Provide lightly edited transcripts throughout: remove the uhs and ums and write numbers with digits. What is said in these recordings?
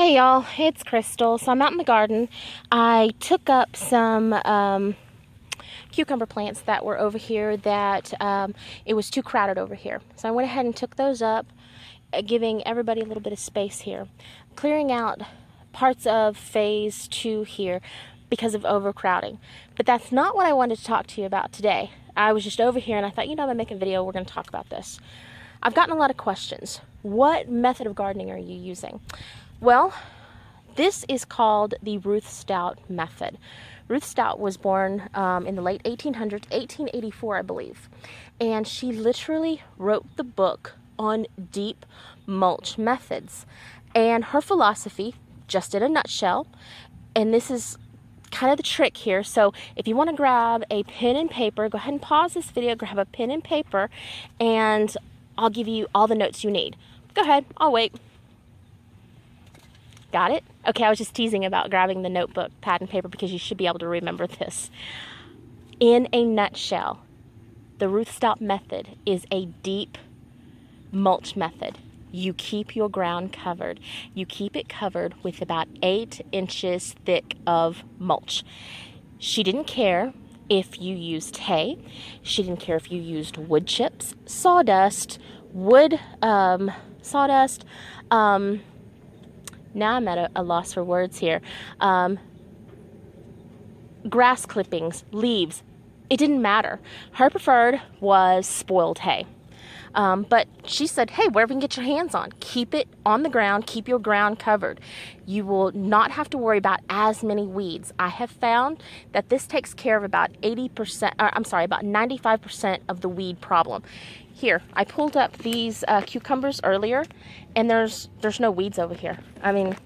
Hey y'all, it's Crystal. So I'm out in the garden. I took up some cucumber plants that were over here that it was too crowded over here. So I went ahead and took those up, giving everybody a little bit of space here. Clearing out parts of phase 2 here because of overcrowding. But that's not what I wanted to talk to you about today. I was just over here and I thought, I'm gonna make a video, we're gonna talk about this. I've gotten a lot of questions. What method of gardening are you using? Well, this is called the Ruth Stout method. Ruth Stout was born in the late 1800s, 1884, I believe. And she literally wrote the book on deep mulch methods. And her philosophy, just in a nutshell, and this is kind of the trick here. So if you want to grab a pen and paper, go ahead and pause this video, grab a pen and paper, and I'll give you all the notes you need. Go ahead, I'll wait. Got it? Okay, I was just teasing about grabbing the notebook, pad and paper, because you should be able to remember this. In a nutshell, the Ruth Stout method is a deep mulch method. You keep your ground covered. You keep it covered with about 8 inches thick of mulch. She didn't care if you used hay. She didn't care if you used wood chips, sawdust, now I'm at a loss for words here. Grass clippings, leaves, it didn't matter. Her preferred was spoiled hay. But she said, hey, wherever you can get your hands on, keep it on the ground, keep your ground covered. You will not have to worry about as many weeds. I have found that this takes care of about 95% of the weed problem. Here, I pulled up these cucumbers earlier, and there's no weeds over here. I mean,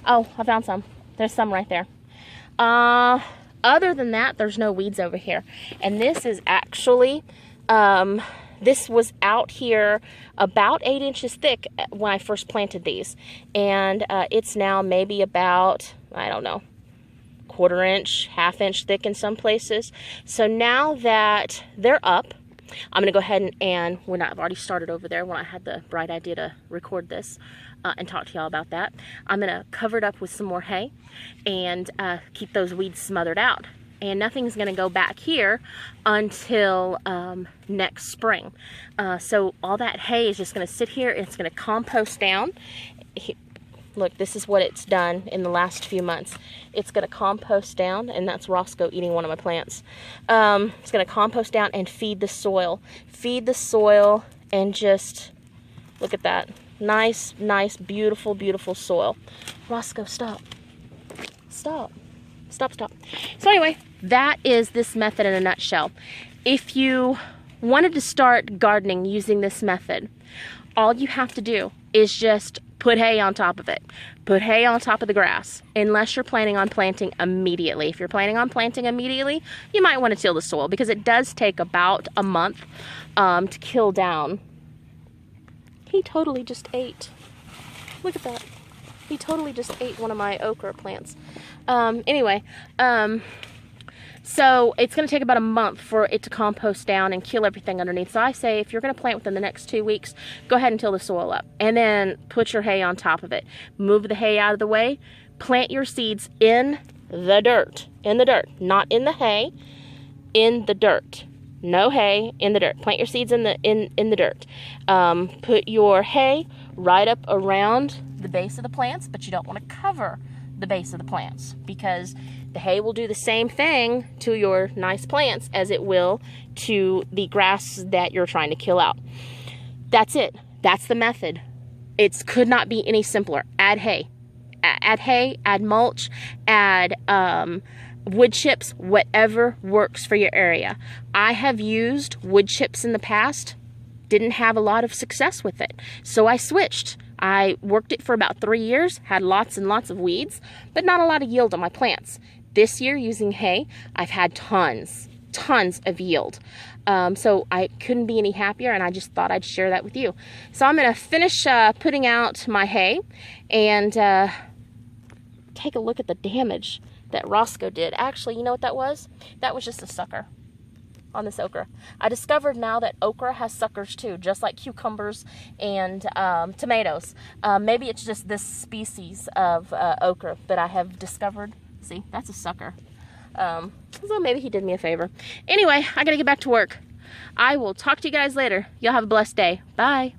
oh, I found some. There's some right there. Other than that, there's no weeds over here. And this is actually, this was out here about 8 inches thick when I first planted these. And it's now maybe about, I don't know, 1/4 inch, 1/2 inch thick in some places. So now that they're up, I'm going to go ahead and I've already started over there when I had the bright idea to record this and talk to y'all about that. I'm going to cover it up with some more hay and keep those weeds smothered out. And nothing's going to go back here until next spring. So all that hay is just going to sit here. It's going to compost down. Look, this is what it's done in the last few months. It's going to compost down, and that's Roscoe eating one of my plants. It's going to compost down and feed the soil. Feed the soil and just look at that. Nice, nice, beautiful, beautiful soil. Roscoe, stop. Stop. Stop, stop. So anyway, that is this method in a nutshell. If you wanted to start gardening using this method, all you have to do is just put hay on top of it. Put hay on top of the grass, unless you're planning on planting immediately. If you're planning on planting immediately, you might want to till the soil, because it does take about a month to kill down. He totally just ate. Look at that. He totally just ate one of my okra plants. So it's going to take about a month for it to compost down and kill everything underneath. So I say, if you're going to plant within the next 2 weeks, go ahead and till the soil up. And then put your hay on top of it. Move the hay out of the way. Plant your seeds in the dirt. In the dirt. Not in the hay. In the dirt. No hay, in the dirt. Plant your seeds in the dirt. Put your hay right up around the base of the plants, but you don't want to cover the base of the plants, because the hay will do the same thing to your nice plants as it will to the grass that you're trying to kill out. That's it. That's the method. It could not be any simpler. Add hay. Add hay, add mulch, add wood chips, whatever works for your area. I have used wood chips in the past, didn't have a lot of success with it, so I switched. I worked it for about 3 years, had lots and lots of weeds, but not a lot of yield on my plants. This year, using hay, I've had tons of yield. So I couldn't be any happier, and I just thought I'd share that with you. So I'm going to finish putting out my hay and take a look at the damage that Roscoe did. Actually, you know what that was? That was just a sucker. on this okra. I discovered now that okra has suckers too, just like cucumbers and tomatoes. Maybe it's just this species of okra that I have discovered. See, that's a sucker. So maybe he did me a favor. Anyway, I gotta get back to work. I will talk to you guys later. Y'all have a blessed day. Bye.